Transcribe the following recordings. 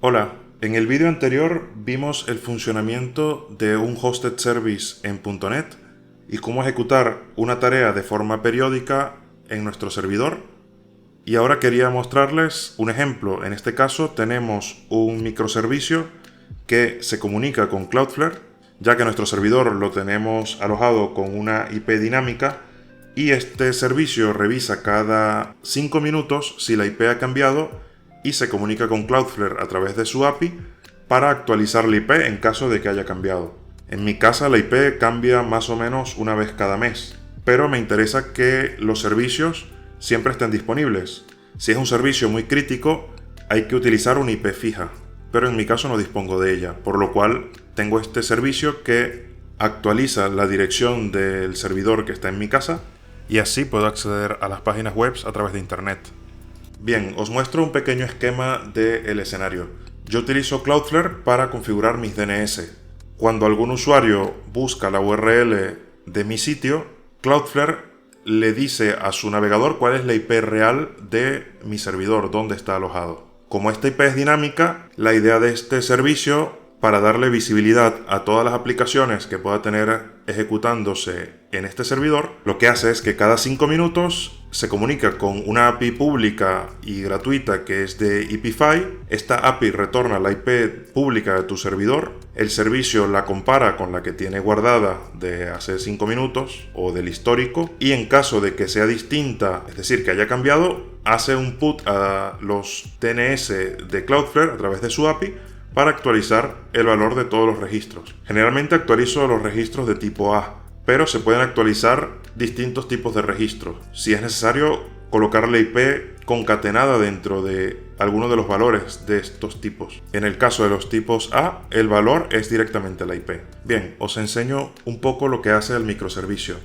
Hola, en el vídeo anterior vimos el funcionamiento de un hosted service en .NET y cómo ejecutar una tarea de forma periódica en nuestro servidor. Y ahora quería mostrarles un ejemplo. En este caso tenemos un microservicio que se comunica con Cloudflare, ya que nuestro servidor lo tenemos alojado con una IP dinámica y este servicio revisa cada 5 minutos si la IP ha cambiado y se comunica con Cloudflare a través de su API para actualizar la IP en caso de que haya cambiado. En mi casa la IP cambia más o menos una vez cada mes, pero me interesa que los servicios siempre estén disponibles. Si es un servicio muy crítico, hay que utilizar una IP fija, pero en mi caso no dispongo de ella, por lo cual tengo este servicio que actualiza la dirección del servidor que está en mi casa y así puedo acceder a las páginas web a través de internet. Bien, os muestro un pequeño esquema del escenario. Yo utilizo Cloudflare para configurar mis DNS. Cuando algún usuario busca la URL de mi sitio, Cloudflare le dice a su navegador cuál es la IP real de mi servidor, dónde está alojado. Como esta IP es dinámica, la idea de este servicio, para darle visibilidad a todas las aplicaciones que pueda tener ejecutándose en este servidor, lo que hace es que cada 5 minutos se comunica con una API pública y gratuita que es de Epify. Esta API retorna la IP pública de tu servidor, el servicio la compara con la que tiene guardada de hace 5 minutos o del histórico, y en caso de que sea distinta, es decir, que haya cambiado, hace un put a los DNS de Cloudflare a través de su API para actualizar el valor de todos los registros. Generalmente actualizo los registros de tipo A, pero se pueden actualizar distintos tipos de registros. Si es necesario, colocar la IP concatenada dentro de alguno de los valores de estos tipos. En el caso de los tipos A, el valor es directamente la IP. Bien, os enseño un poco lo que hace el microservicio.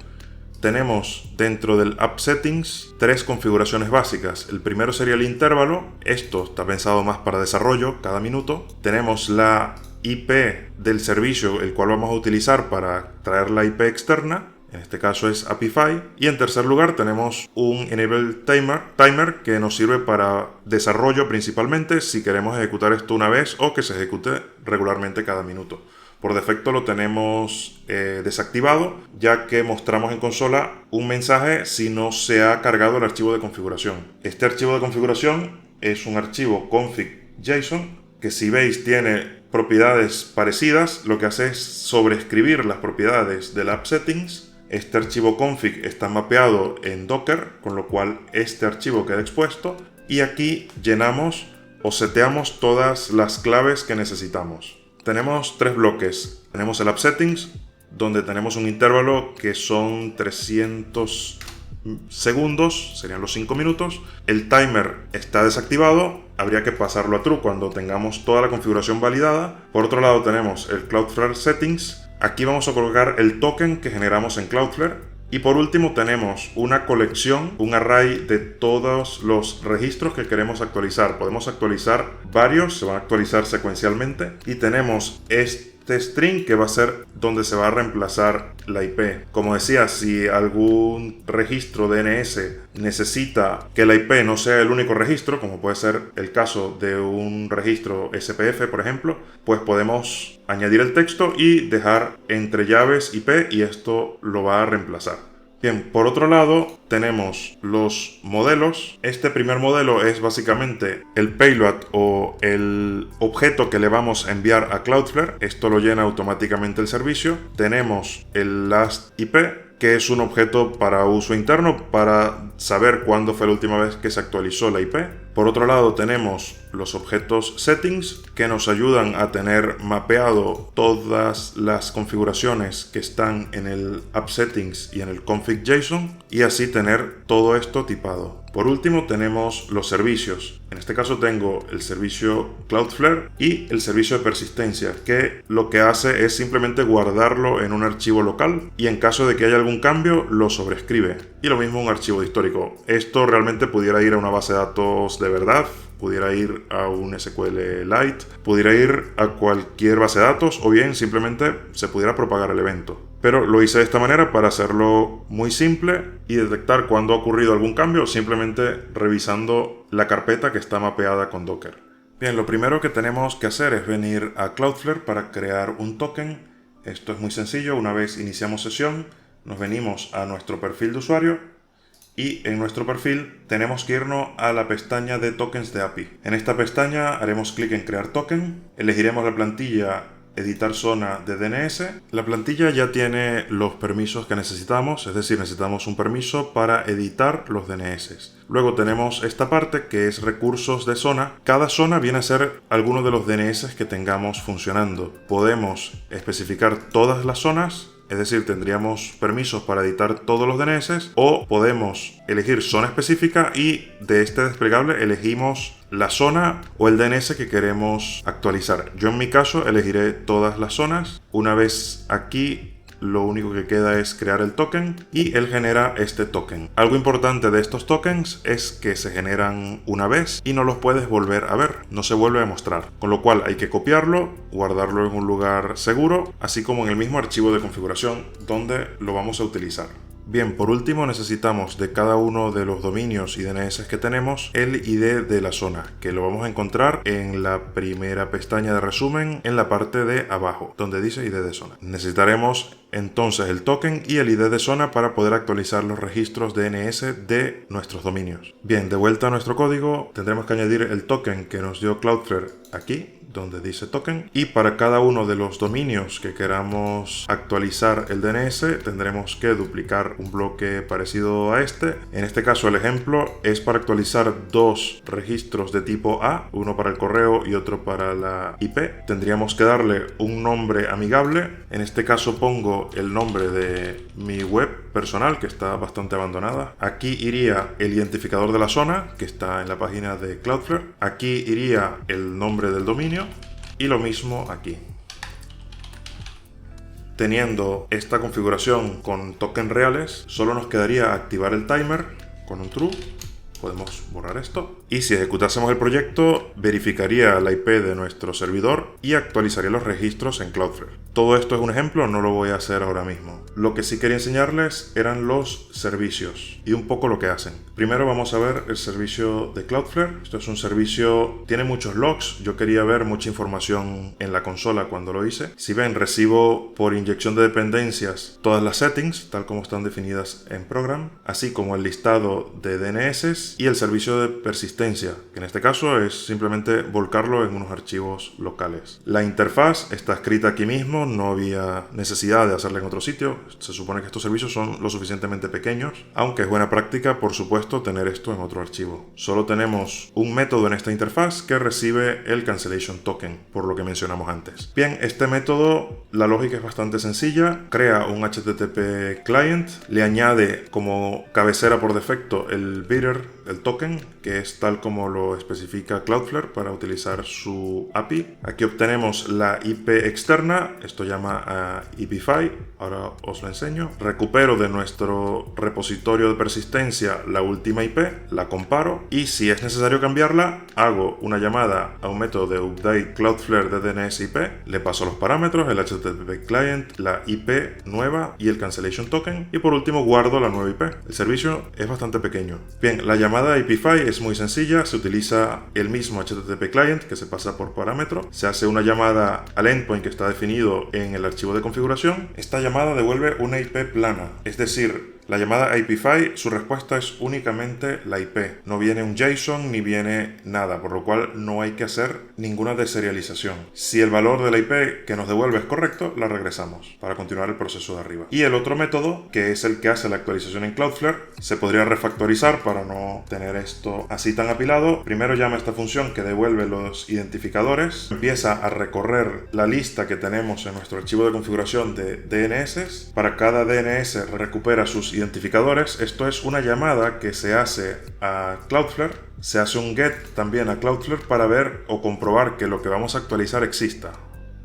Tenemos dentro del App Settings 3 configuraciones básicas. El primero sería el intervalo. Esto está pensado más para desarrollo cada minuto. Tenemos la IP del servicio, el cual vamos a utilizar para traer la IP externa. En este caso es Apify. Y en tercer lugar tenemos un Enable Timer que nos sirve para desarrollo principalmente, si queremos ejecutar esto una vez o que se ejecute regularmente cada minuto. Por defecto lo tenemos desactivado, ya que mostramos en consola un mensaje si no se ha cargado el archivo de configuración. Este archivo de configuración es un archivo config.json que, si veis, tiene propiedades parecidas. Lo que hace es sobreescribir las propiedades del App Settings. Este archivo config está mapeado en Docker, con lo cual este archivo queda expuesto, y aquí llenamos o seteamos todas las claves que necesitamos. Tenemos 3 bloques. Tenemos el App Settings, donde tenemos un intervalo que son 300 segundos, serían los 5 minutos. El timer está desactivado, habría que pasarlo a true cuando tengamos toda la configuración validada. Por otro lado tenemos el Cloudflare Settings. Aquí vamos a colocar el token que generamos en Cloudflare. Y por último tenemos una colección, un array de todos los registros que queremos actualizar. Podemos actualizar varios, se van a actualizar secuencialmente. Y tenemos este string que va a ser donde se va a reemplazar la IP. Como decía, si algún registro DNS necesita que la IP no sea el único registro, como puede ser el caso de un registro SPF, por ejemplo, pues podemos añadir el texto y dejar entre llaves IP, y esto lo va a reemplazar. Bien, por otro lado tenemos los modelos. Este primer modelo es básicamente el payload o el objeto que le vamos a enviar a Cloudflare. Esto lo llena automáticamente el servicio. Tenemos el last IP, que es un objeto para uso interno, para saber cuándo fue la última vez que se actualizó la IP. Por otro lado tenemos los objetos settings, que nos ayudan a tener mapeado todas las configuraciones que están en el app settings y en el config.json, y así tener todo esto tipado. Por último tenemos los servicios. En este caso tengo el servicio Cloudflare y el servicio de persistencia, que lo que hace es simplemente guardarlo en un archivo local y en caso de que haya algún cambio lo sobrescribe. Y lo mismo un archivo histórico. Esto realmente pudiera ir a una base de datos de verdad, pudiera ir a un SQLite, pudiera ir a cualquier base de datos, o bien simplemente se pudiera propagar el evento. Pero lo hice de esta manera para hacerlo muy simple y detectar cuando ha ocurrido algún cambio simplemente revisando la carpeta que está mapeada con Docker. Bien, lo primero que tenemos que hacer es venir a Cloudflare para crear un token. Esto es muy sencillo. Una vez iniciamos sesión, nos venimos a nuestro perfil de usuario y en nuestro perfil tenemos que irnos a la pestaña de tokens de API. En esta pestaña haremos clic en crear token, elegiremos la plantilla editar zona de DNS. La plantilla ya tiene los permisos que necesitamos, es decir, necesitamos un permiso para editar los DNS. Luego tenemos esta parte que es recursos de zona. Cada zona viene a ser alguno de los DNS que tengamos funcionando. Podemos especificar todas las zonas, es decir, tendríamos permisos para editar todos los DNS, o podemos elegir zona específica y de este desplegable elegimos la zona o el DNS que queremos actualizar. Yo en mi caso elegiré todas las zonas. Una vez aquí, lo único que queda es crear el token y él genera este token. Algo importante de estos tokens es que se generan una vez y no los puedes volver a ver, no se vuelve a mostrar, con lo cual hay que copiarlo, guardarlo en un lugar seguro, así como en el mismo archivo de configuración donde lo vamos a utilizar. Bien, por último necesitamos de cada uno de los dominios y DNS que tenemos el ID de la zona, que lo vamos a encontrar en la primera pestaña de resumen en la parte de abajo, donde dice ID de zona. Necesitaremos entonces el token y el ID de zona para poder actualizar los registros DNS de nuestros dominios. Bien, de vuelta a nuestro código, tendremos que añadir el token que nos dio Cloudflare aquí, donde dice token, y para cada uno de los dominios que queramos actualizar el DNS tendremos que duplicar un bloque parecido a este. En este caso el ejemplo es para actualizar dos registros de tipo A, uno para el correo y otro para la IP. Tendríamos que darle un nombre amigable. En este caso pongo el nombre de mi web personal, que está bastante abandonada. Aquí iría el identificador de la zona, que está en la página de Cloudflare. Aquí iría el nombre del dominio y lo mismo aquí. Teniendo esta configuración con tokens reales, solo nos quedaría activar el timer con un true. Podemos borrar esto. Y si ejecutásemos el proyecto, verificaría la IP de nuestro servidor y actualizaría los registros en Cloudflare. Todo esto es un ejemplo, no lo voy a hacer ahora mismo. Lo que sí quería enseñarles eran los servicios y un poco lo que hacen. Primero vamos a ver el servicio de Cloudflare. Esto es un servicio, tiene muchos logs. Yo quería ver mucha información en la consola cuando lo hice. Si ven, recibo por inyección de dependencias todas las settings, tal como están definidas en Program, así como el listado de DNS y el servicio de persistencia, que en este caso es simplemente volcarlo en unos archivos locales. La interfaz está escrita aquí mismo, no había necesidad de hacerla en otro sitio. Se supone que estos servicios son lo suficientemente pequeños, aunque es buena práctica, por supuesto, tener esto en otro archivo. Solo tenemos un método en esta interfaz que recibe el cancellation token, por lo que mencionamos antes. Bien, este método, la lógica es bastante sencilla. Crea un HTTP client, le añade como cabecera por defecto el bidder, el token, que es tal como lo especifica Cloudflare para utilizar su API. Aquí obtenemos la IP externa, esto llama a EPFI, ahora os lo enseño. Recupero de nuestro repositorio de persistencia la última IP, la comparo y si es necesario cambiarla, hago una llamada a un método de update Cloudflare de DNS IP, le paso los parámetros, el HTTP client, la IP nueva y el cancellation token y por último guardo la nueva IP. El servicio es bastante pequeño. Bien, la llamada a EPFI es muy sencilla, se utiliza el mismo HTTP client que se pasa por parámetro, se hace una llamada al endpoint que está definido en el archivo de configuración. Esta llamada devuelve una IP plana, es decir, la llamada a EPFI, su respuesta es únicamente la IP. No viene un JSON ni viene nada, por lo cual no hay que hacer ninguna deserialización. Si el valor de la IP que nos devuelve es correcto, la regresamos para continuar el proceso de arriba. Y el otro método, que es el que hace la actualización en Cloudflare, se podría refactorizar para no tener esto así tan apilado. Primero llama esta función que devuelve los identificadores, empieza a recorrer la lista que tenemos en nuestro archivo de configuración de DNS. Para cada DNS recupera sus identificadores. Esto es una llamada que se hace a Cloudflare. Se hace un get también a Cloudflare para ver o comprobar que lo que vamos a actualizar exista,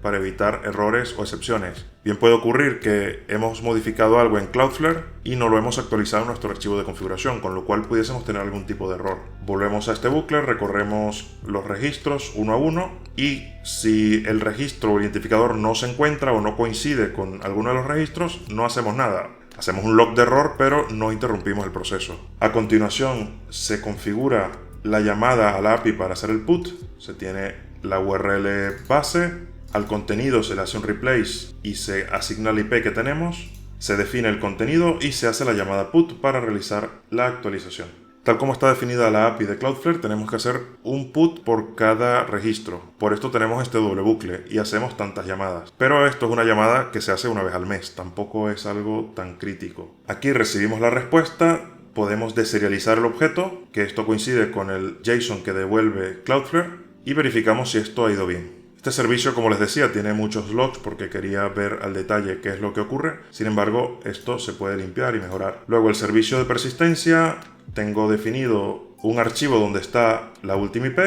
para evitar errores o excepciones. Bien puede ocurrir que hemos modificado algo en Cloudflare y no lo hemos actualizado en nuestro archivo de configuración, con lo cual pudiésemos tener algún tipo de error. Volvemos a este bucle, recorremos los registros uno a uno y si el registro o el identificador no se encuentra o no coincide con alguno de los registros, no hacemos nada. Hacemos un log de error, pero no interrumpimos el proceso. A continuación, se configura la llamada a la API para hacer el put, se tiene la URL base, al contenido se le hace un replace y se asigna el IP que tenemos, se define el contenido y se hace la llamada put para realizar la actualización. Tal como está definida la API de Cloudflare, tenemos que hacer un put por cada registro. Por esto tenemos este doble bucle y hacemos tantas llamadas. Pero esto es una llamada que se hace una vez al mes, tampoco es algo tan crítico. Aquí recibimos la respuesta, podemos deserializar el objeto, que esto coincide con el JSON que devuelve Cloudflare, y verificamos si esto ha ido bien. Este servicio, como les decía, tiene muchos logs porque quería ver al detalle qué es lo que ocurre. Sin embargo, esto se puede limpiar y mejorar. Luego, el servicio de persistencia, tengo definido un archivo donde está la última IP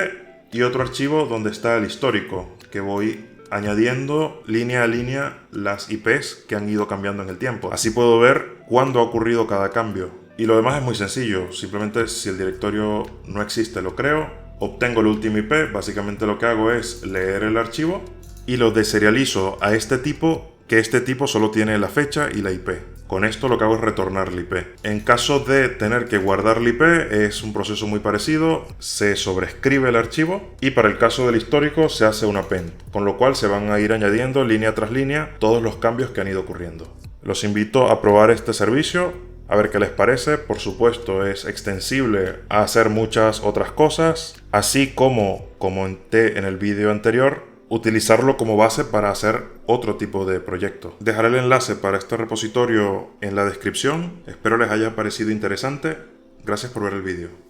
y otro archivo donde está el histórico, que voy añadiendo línea a línea las IPs que han ido cambiando en el tiempo. Así puedo ver cuándo ha ocurrido cada cambio. Y lo demás es muy sencillo, simplemente si el directorio no existe lo creo. Obtengo el último IP, básicamente lo que hago es leer el archivo y lo deserializo a este tipo, que este tipo solo tiene la fecha y la IP. Con esto lo que hago es retornar la IP. En caso de tener que guardar la IP es un proceso muy parecido, se sobrescribe el archivo y para el caso del histórico se hace un append, con lo cual se van a ir añadiendo línea tras línea todos los cambios que han ido ocurriendo. Los invito a probar este servicio. A ver qué les parece. Por supuesto es extensible a hacer muchas otras cosas, así como comenté en el vídeo anterior, utilizarlo como base para hacer otro tipo de proyecto. Dejaré el enlace para este repositorio en la descripción. Espero les haya parecido interesante. Gracias por ver el vídeo.